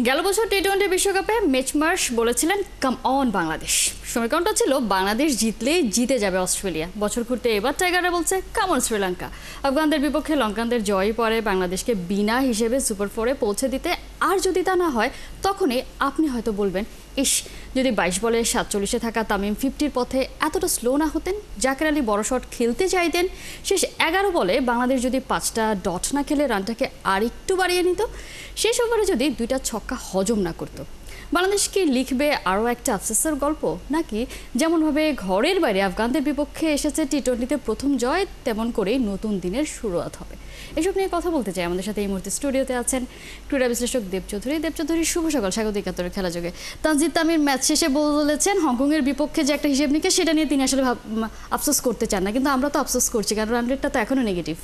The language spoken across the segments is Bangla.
গেল বছর টি-20 বিশ্বকাপে মেচমার্শ বলেছিলেন কাম অন বাংলাদেশ। সমীকরণটা ছিল বাংলাদেশ জিতলেই জিতে যাবে অস্ট্রেলিয়া। বছর ঘুরতে এবার টাইগাররা বলছে কাম অন শ্রীলঙ্কা। আফগানদের বিপক্ষে লঙ্কানদের জয়ই পরে বাংলাদেশকে বিনা হিসেবে সুপার ফোরে পৌঁছে দিতে। আর যদি তা না হয় তখনই আপনি হয়তো বলবেন, ইস, যদি 22 বলে 47-এ থাকা তামিম 50-র পথে এতটা স্লো না হতেন, জাকের আলী বড় শট খেলতে চাইতেন, শেষ 11 বলে বাংলাদেশ যদি 5টা ডট না খেলে রানটাকে আর একটু বাড়িয়ে নিত, শেষ ওভারে যদি 2টা ছক্কা হজম না করতো, বাংলাদেশ কি লিখবে আরও একটা আফসোসের গল্প? নাকি যেমনভাবে ঘরের বাইরে আফগানদের বিপক্ষে এসেছে টি-20তে প্রথম জয়, তেমন করেই নতুন দিনের শুরুয়াত হবে? এসব নিয়ে কথা বলতে চাই। আমাদের সাথে এই মুহূর্তে স্টুডিওতে আছেন ক্রীড়া বিশ্লেষক দেব চৌধুরী। শুভ সকাল, স্বাগত 71-এর খেলা যোগে। তানজিদ তামির ম্যাচ শেষে বলেছেন হংকংয়ের বিপক্ষে যে একটা হিসেব নিকে, সেটা নিয়ে তিনি আসলে আফসোস করতে চান না, কিন্তু আমরা তো আফসোস করছি কারণ রান রেটটা তো এখনও নেগেটিভ।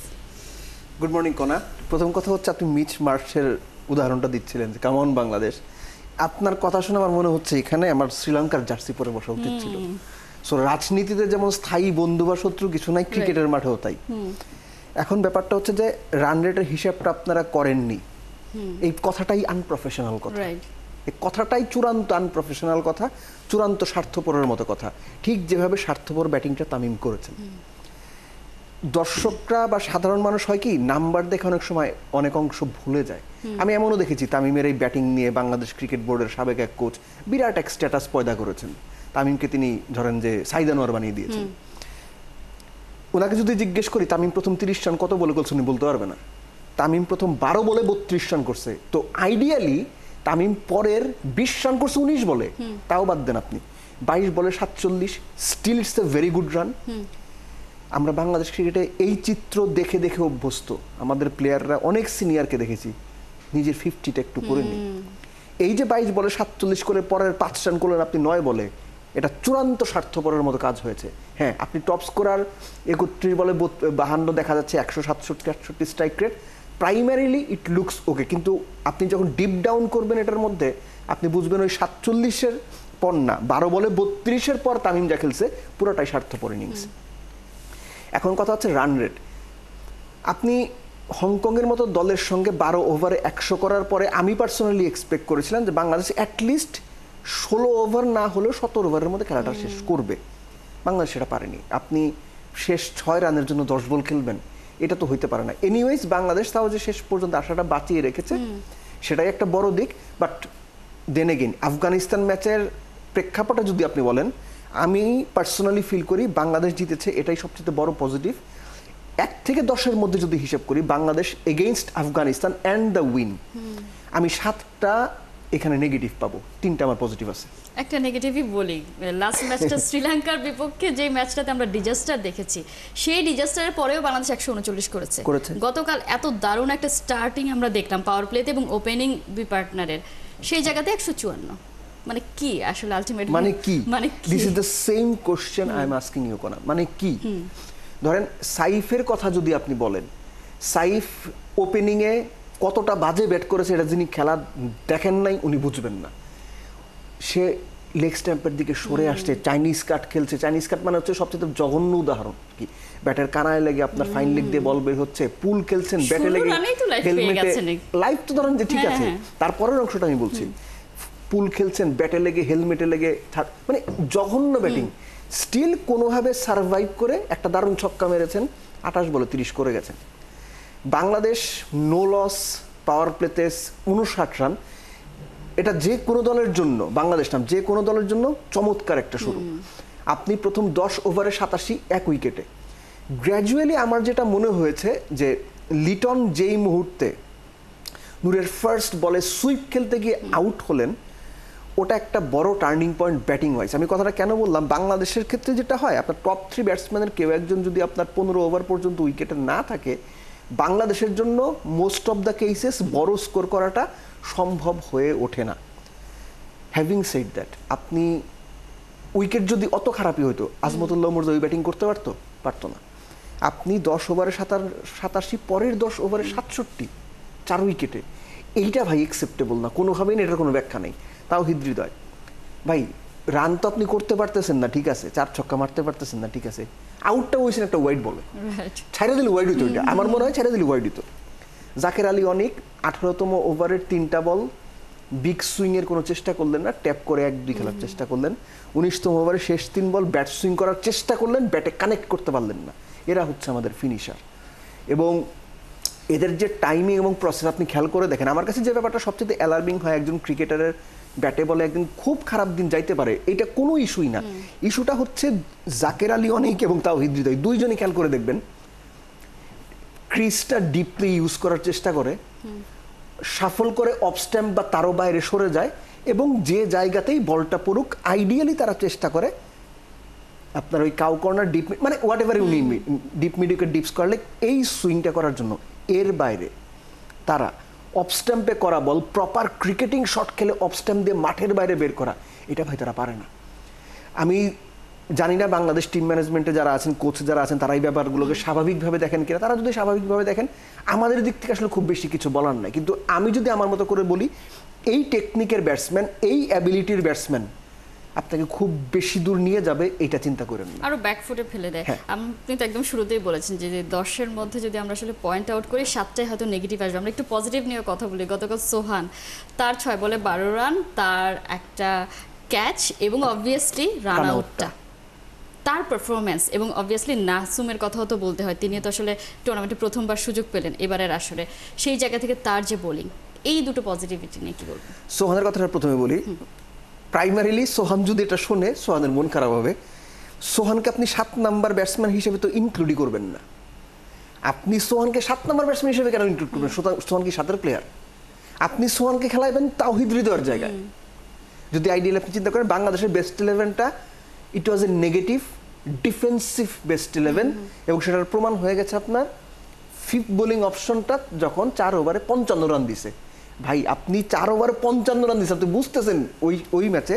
গুড মর্নিং কনা। প্রথম কথা হচ্ছে, আপনি মিচ মার্শের উদাহরণটা দিচ্ছিলেন যে কেমন বাংলাদেশ। আপনার কথা শুনে আমার মনে হচ্ছে এখানে আমার শ্রীলঙ্কার জার্সি পরে বসা উচিত ছিল। সো রাজনীতিতে যেমন স্থায়ী বন্ধু বা শত্রু কিছু নাই, ক্রিকেটের মাঠেও তাই। এখন ব্যাপারটা হচ্ছে যে রান রেটের হিসাবটা আপনারা করেননি, এই কথাটাই আনপ্রফেশনাল কথা। এই কথাটাই চূড়ান্ত আনপ্রফেশনাল কথা, চূড়ান্ত স্বার্থপরের মতো কথা। ঠিক যেভাবে স্বার্থপর ব্যাটিংটা তামিম করেছেন। দর্শকরা বা সাধারণ মানুষ হয় কি, নাম্বার দেখে অনেক সময় অনেক অংশ ভুলে যায়। আমি এমনও দেখেছি তামিমের এই ব্যাটিং নিয়ে বাংলাদেশ ক্রিকেট বোর্ডের সাবেক এক কোচ বিরাট এক স্ট্যাটাস পয়দা করেছেন। তামিমকে তিনি ধরেন যে সাইদ আনোয়ার বানিয়ে দিয়েছেন। ওনাকে যদি জিজ্ঞেস করি তামিম প্রথম 30 রান কত বলে করছেন, উনি বলতে পারবে না। তামিম প্রথম 12 বলে 32 রান করছে। তো আইডিয়ালি তামিম পরের 20 রান করছে 19 বলে, তাও বাদ দেন আপনি। 22 বলে 47, still it's a very good run. আমরা বাংলাদেশ ক্রিকেটে এই চিত্র দেখে দেখে অভ্যস্ত। আমাদের প্লেয়াররা অনেক সিনিয়রকে দেখেছি নিজের 50টা একটু করে নি। এই যে 22 বলে 47 করে পরের 5 রান করলেন আপনি 9 বলে, এটা চূড়ান্ত স্বার্থপরের মতো কাজ হয়েছে। হ্যাঁ, আপনি টপ স্কোরার 31 বলে 52 দেখা যাচ্ছে, 167-68 strike rate, primarily it looks okay. কিন্তু আপনি যখন ডিপ ডাউন করবেন এটার মধ্যে, আপনি বুঝবেন ওই 47-এর পর না, 12 বলে 32-এর পর তামিম যা খেলছে পুরোটাই স্বার্থপর ইনিংস। এখন কথা হচ্ছে রান রেট। আপনি হংকংয়ের মতো দলের সঙ্গে 12 ওভারে 100 করার পরে আমি পার্সোনালি এক্সপেক্ট করেছিলাম যে বাংলাদেশ অ্যাটলিস্ট 16 ওভার না হলেও 17 ওভারের মধ্যে খেলাটা শেষ করবে। বাংলাদেশ সেটা পারেনি। আপনি শেষ 6 রানের জন্য 10 বল খেলবেন, এটা তো হইতে পারে না। এনিওয়েজ বাংলাদেশ তাও যে শেষ পর্যন্ত আশাটা বাঁচিয়ে রেখেছে, সেটাই একটা বড় দিক। বাট দেন এগেইন আফগানিস্তান ম্যাচের প্রেক্ষাপটে যদি আপনি বলেন, আমি পার্সোনালি ফিল করি বাংলাদেশ জিতেছে, এটাই সবচেয়ে বড় পজিটিভ। 1 থেকে 10-এর মধ্যে যদি হিসাব করি, Bangladesh against Afghanistan and the win, আমি 7টা এখানে নেগেটিভ পাবো, 3টা আমার পজিটিভ আছে। একটা নেগেটিভই বলি, লাস্ট ম্যাচটা শ্রীলঙ্কার বিপক্ষে যে ম্যাচটাতে আমরা ডিজাস্টার দেখেছি, সেই ডিজাস্টারের পরেও বাংলাদেশ 139 করেছে। গতকাল এত দারুণ একটা স্টার্টিং আমরা দেখলাম পাওয়ার প্লেতে এবং ওপেনিং দুই পার্টনারের, সেই জায়গাতে 154। মানে কি আসলে আলটিমেট মানে কি? This is the same question I am asking you কোনা। মানে কি? ধরেন সাইফের কথা যদি আপনি বলেন, সাইফ ওপেনিং এ কতটা বাজে ব্যাট করেছে এটা যিনি খেলা দেখেন নাই উনি বুঝবেন না। সে লেগ স্ট্যাম্পের দিকে সরে আসছে, চাইনিজ কাট খেলছে। চাইনিজ কাট মানে হচ্ছে সবচেয়ে জঘন্য উদাহরণ কি, ব্যাটের কানায় লেগে আপনার ফাইন লেগ দিয়ে বল বের হচ্ছে, পুল খেলছেন ব্যাটে লেগে, হেলমেটে লাইফ তো ধরেন যে ঠিক আছে, তারপরের অংশটা আমি বলছি। পুল খেলছেন ব্যাটে লেগে, হেলমেটে লেগে, মানে জঘন্য ব্যাটিং। স্টিল কোনোভাবে সার্ভাইভ করে একটা দারুণ ছক্কা মেরেছেন, 28 বলে 30 করে গেছেন। বাংলাদেশ নো লস, পাওয়ার প্লেতে 59 রান। এটা যে কোনো দলের জন্য, বাংলাদেশ নাম যে কোনো দলের জন্য চমৎকার একটা শুরু। আপনি প্রথম 10 ওভারে 87, 1 উইকেটে। গ্র্যাজুয়ালি আমার যেটা মনে হয়েছে যে লিটন যেই মুহূর্তে নূরের ফার্স্ট বলে সুইপ খেলতে গিয়ে আউট হলেন, ওটা একটা বড় টার্নিং পয়েন্ট ব্যাটিং ওয়াইজ। আমি কথাটা কেন বললাম, বাংলাদেশের ক্ষেত্রে যেটা হয়, আপনার টপ 3 ব্যাটসম্যানের কেউ একজন যদি আপনার 15 ওভার পর্যন্ত উইকেটে না থাকে, বাংলাদেশের জন্য মোস্ট অফ দ্য কেসেস বড় স্কোর করাটা সম্ভব হয়ে ওঠে না। হ্যাভিং সেড দ্যাট, আপনি উইকেট যদি অত খারাপই হইতো, আজমতুল্লাহ মুর্জা ওই ব্যাটিং করতে পারতো না। আপনি 10 ওভারে 87, পরের 10 ওভারে 67, 4 উইকেটে, এইটা ভাই অ্যাকসেপ্টেবল না কোনোভাবেই। এটার কোনো ব্যাখ্যা নেই। তাও হৃদয় ভাই, রান তো আপনি করতে পারতেছেন না, ঠিক আছে, 4 ছক্কা মারতে পারতেছেন না, ঠিক আছে, আউটটা হয়েছেন একটা ওয়াইড বলে, ছেড়ে দিলে ওয়াইড হইতো। আমার মনে হয় ছেড়ে দিলে ওয়াইড হইতো। জাকের আলী অনেক 18তম ওভারের 3টা বল বিগ সুইংয়ের কোনো চেষ্টা করলেন না, ট্যাপ করে 1-2 খেলার চেষ্টা করলেন। 19তম ওভারে শেষ 3 বল ব্যাট সুইং করার চেষ্টা করলেন, ব্যাটে কানেক্ট করতে পারলেন না। এরা হচ্ছে আমাদের ফিনিশার। এবং এদের যে টাইমিং এবং প্রসেস আপনি খেয়াল করে দেখেন, আমার কাছে যে ব্যাপারটা সবচেয়ে অ্যালার্মিং হয়, একজন ক্রিকেটারের ব্যাটে বলে একদিন খুব খারাপ দিন যাইতে পারে, এটা কোনো ইস্যুই না। ইস্যুটা হচ্ছে জাকের আলী অনেক এবং তাওহিদ হৃদয় দুইজনই খেয়াল করে দেখবেন ক্রিজটা ডিপলি ইউজ করার চেষ্টা করে, সাফল করে অফ স্ট্যাম্প বা তারও বাইরে সরে যায়, এবং যে জায়গাতেই বলটা পড়ুক আইডিয়ালি তারা চেষ্টা করে আপনার ওই কাউ কর্নার ডিপ, মানে হোয়াট এভার উনি ডিপ মিডিউকে ডিপস করলে এই সুইংটা করার জন্য। এর বাইরে তারা অফ স্ট্যাম্পে করা বল প্রপার ক্রিকেটিং শট খেলে অফ স্ট্যাম্প দিয়ে মাঠের বাইরে বের করা, এটা ভাই তারা পারে না। আমি জানি না বাংলাদেশ টিম ম্যানেজমেন্টে যারা আছেন, কোচ যারা আছেন, তারা এই ব্যাপারগুলোকে স্বাভাবিকভাবে দেখেন কিনা। তারা যদি স্বাভাবিকভাবে দেখেন, আমাদের দিক থেকে আসলে খুব বেশি কিছু বলার নাই। কিন্তু আমি যদি আমার মতো করে বলি, এই টেকনিকের ব্যাটসম্যান, এই অ্যাবিলিটির ব্যাটসম্যান আপনাকে খুব বেশি দূর নিয়ে যাবে, এটা চিন্তা করেন না। আরো ব্যাকফুটে ফেলে দেয়। আপনি তো একদম শুরুতেই বলেছেন যে 10-এর মধ্যে যদি আমরা আসলে পয়েন্ট আউট করি 7টাই হয়তো নেগেটিভ আসবে। আমরা একটু পজিটিভ নিয়ে কথা বলি। গতকাল সোহান তার 6 বলে 12 রান, তার একটা ক্যাচ এবং অবভিয়াসলি রান আউটটা, তার পারফরমেন্স, এবং অবভিয়াসলি নাসুমের কথাও তো বলতে হয়। তিনি তো আসলে টুর্নামেন্টে প্রথমবার সুযোগ পেলেন এবারের আসরে, সেই জায়গা থেকে তার যে বোলিং, এই দুটো পজিটিভিটি নিয়ে কি বলবেন? সোহানের কথাটা প্রথমে বলি। প্রাইমারিলি সোহান যদি এটা শোনে, সোহানের মন খারাপ হবে। সোহানকে আপনি 7 নাম্বার ব্যাটসম্যান হিসেবে তো ইনক্লুডই করবেন না। আপনি সোহানকে 7 নাম্বার ব্যাটসম্যান হিসেবে কেন ইনক্লুড করবেন? সোহান কি 7-এর প্লেয়ার? আপনি সোহানকে খেলাইবেন তাওহিদ হৃদয়ের জায়গায়। যদি আইডিয়াল আপনি চিন্তা করেন, বাংলাদেশের বেস্ট 11টা ইট ওয়াজ এ নেগেটিভ ডিফেন্সিভ বেস্ট 11, এবং সেটার প্রমাণ হয়ে গেছে আপনার 5th বোলিং অপশনটা যখন 4 ওভারে 55 রান দিছে। ভাই আপনি 4 ওভারে 55 রান দিচ্ছে, আপনি বুঝতেছেন ওই ম্যাচে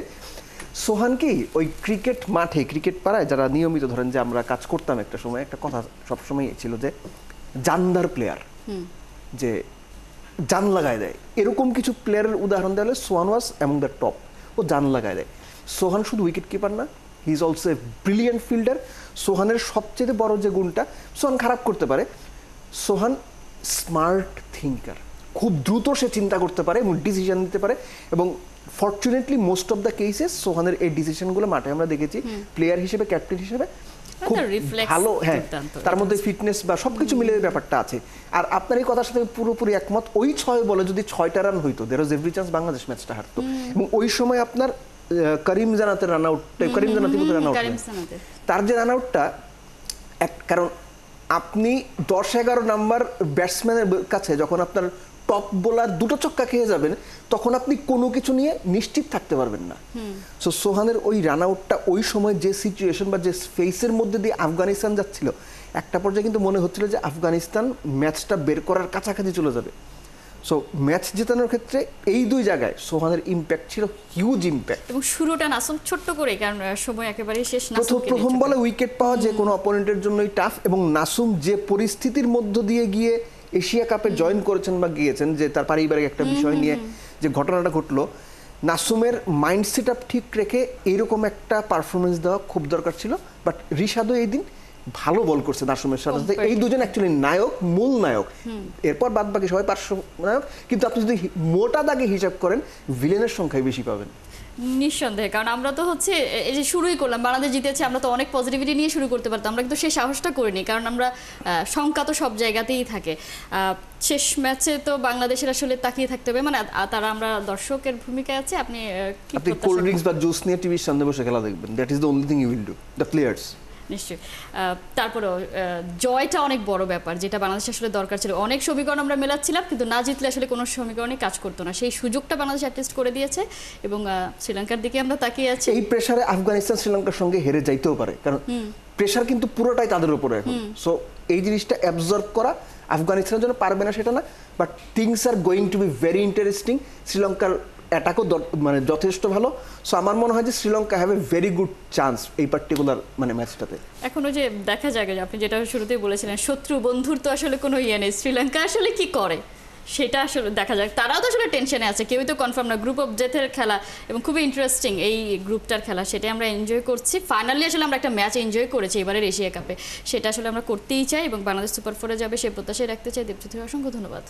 সোহান কি ওই ক্রিকেট মাঠে, ক্রিকেট পাড়ায় যারা নিয়মিত ধরেন যে আমরা কাজ করতাম একটা সময়, একটা কথা সবসময় ছিল যে জানদার প্লেয়ার, যে জান লাগায় দেয়, এরকম কিছু প্লেয়ারের উদাহরণ দেওয়া হলে Sohan was among the top. ও জান লাগায় দেয়। সোহান শুধু উইকেট কিপার না, he is also a brilliant fielder. সোহানের সবচেয়ে বড় যে গুণটা, সোহান খারাপ করতে পারে, সোহান স্মার্ট থিঙ্কার, খুব দ্রুত সে চিন্তা করতে পারে এবং ডিসিশন নিতে পারে। এবং fortunately most of the cases সোহানের এই ডিসিশনগুলো মাঠে আমরা দেখেছি প্লেয়ার হিসেবে, ক্যাপ্টেন হিসেবে খুব ভালো। হ্যাঁ, তার মধ্যে ফিটনেস বা সবকিছু মিলে ব্যাপারটা আছে। আর আপনার এই কথার সাথে পুরোপুরি একমত। ওই 6 বলে যদি 6টা রান হইতো, দেয়ার ওয়াজ এভরি চান্স বাংলাদেশ ম্যাচটা হারতো। এবং ওই সময় আপনার করিম জানাতের রান আউট, করিম জানাতি রান আউট, তার যে রান আউটটা, কারণ আপনি 10-11 নাম্বার ব্যাটসম্যানের কাছে যখন আপনার টপ বোলার 2টো ছক্কা খেয়ে যাবেন, তখন আপনি কোনো কিছু নিয়ে নিশ্চিত থাকতে পারবেন না। সো সোহানের ওই রান আউটটা ওই সময় যে সিচুয়েশন বা যে ফেসের মধ্যে দিয়ে আফগানিস্তান যাচ্ছিল, একটা পর্যায়ে কিন্তু মনে হচ্ছিল যে আফগানিস্তান ম্যাচটা বের করার কাছাকাছি চলে যাবে। সো ম্যাচ জেতানোর ক্ষেত্রে এই 2 জায়গায় সোহানের ইম্প্যাক্ট ছিল হিউজ ইম্প্যাক্ট। এবং শুরুটা নাসুম ছোট্ট করে, কারণ সময় একেবারে শেষ। প্রথম বলে উইকেট পাওয়া যে কোনো অপোনেন্টের জন্যই টাফ, এবং নাসুম যে পরিস্থিতির মধ্য দিয়ে গিয়ে এশিয়া কাপে জয়েন করেছেন বা গিয়েছেন, যে তার পারিবারিক একটা বিষয় নিয়ে যে ঘটনাটা ঘটলো, নাসুমের মাইন্ড সেট আপ ঠিক রেখে এইরকম একটা পারফরমেন্স দেওয়া খুব দরকার ছিল। বাট রিশাদও এই দিন ভালো বল করছে নাসুমের সাথে সাথে। এই দুজন অ্যাকচুয়ালি নায়ক, মূল নায়ক। এরপর বাদ বাকি সবাই পার্শ্ব নায়ক। কিন্তু আপনি যদি মোটা দাগে হিসাব করেন, ভিলেনের সংখ্যাই বেশি পাবেন নিঃসন্দেহে। কারণ আমরা তো হচ্ছে এই যে শুরুই করলাম, বাংলাদেশ জিতেছে, আমরা তো অনেক পজিটিভিটি নিয়ে শুরু করতে পারতাম, আমরা কিন্তু সেই সাহসটা করিনি। কারণ আমরা শঙ্কা তো সব জায়গাতেই থাকে। শেষ ম্যাচে তো বাংলাদেশের আসলে তাকিয়ে থাকতে হবে, মানে তারা, আমরা দর্শকের ভূমিকায় আছে। আপনি কোল্ড ড্রিঙ্কস বা জুস নিয়ে টিভির সামনে বসে খেলা দেখবেন, that is the only thing you will do, the players. নিশ্চয়ই। তারপরেও জয়টা অনেক বড় ব্যাপার, যেটা বাংলাদেশ আসলে দরকার ছিল। অনেক সমীকরণ আমরা মেলাচ্ছিলাম, কিন্তু না জিতলে আসলে কোনো সমীকরণই কাজ করতো না। সেই সুযোগটা বাংলাদেশ অ্যাটলিস্ট করে দিয়েছে, এবং শ্রীলঙ্কার দিকে আমরা তাকিয়ে আছি। এই প্রেসারে আফগানিস্তান শ্রীলঙ্কার সঙ্গে হেরে যাইতেও পারে, কারণ প্রেসার কিন্তু পুরোটাই তাদের উপরে এখন। সো এই জিনিসটা অ্যাবজর্ব করা আফগানিস্তানের জন্য পারবে না সেটা না, but things are going to be very interesting. শ্রীলঙ্কার অ্যাটাকও মানে যথেষ্ট ভালো। সো আমার মনে হয় যে Sri Lanka have a very good chance এই পার্টিকুলার মানে ম্যাচটাতে। এখনো যে দেখা যায়, আপনি যেটা শুরুতেই বলেছিলেন, শত্রু বন্ধুর তো আসলে কোনো ইয়ে নেই। শ্রীলঙ্কা আসলে কি করে সেটা আসলে দেখা যাক। তারাও তো আসলে টেনশনে আছে, কেউই তো কনফার্ম না। গ্রুপ অফ ডেথের খেলা এবং খুবই ইন্টারেস্টিং এই গ্রুপটার খেলা, সেটাই আমরা এনজয় করছি। ফাইনালি আসলে আমরা একটা ম্যাচ এনজয় করেছি এবারের এশিয়া কাপে, সেটা আসলে আমরা করতেই চাই এবং বাংলাদেশ সুপার 4-এ যাবে সেই প্রত্যাশাই রাখতে চাই। দেবজ্যোতি, অসংখ্য ধন্যবাদ।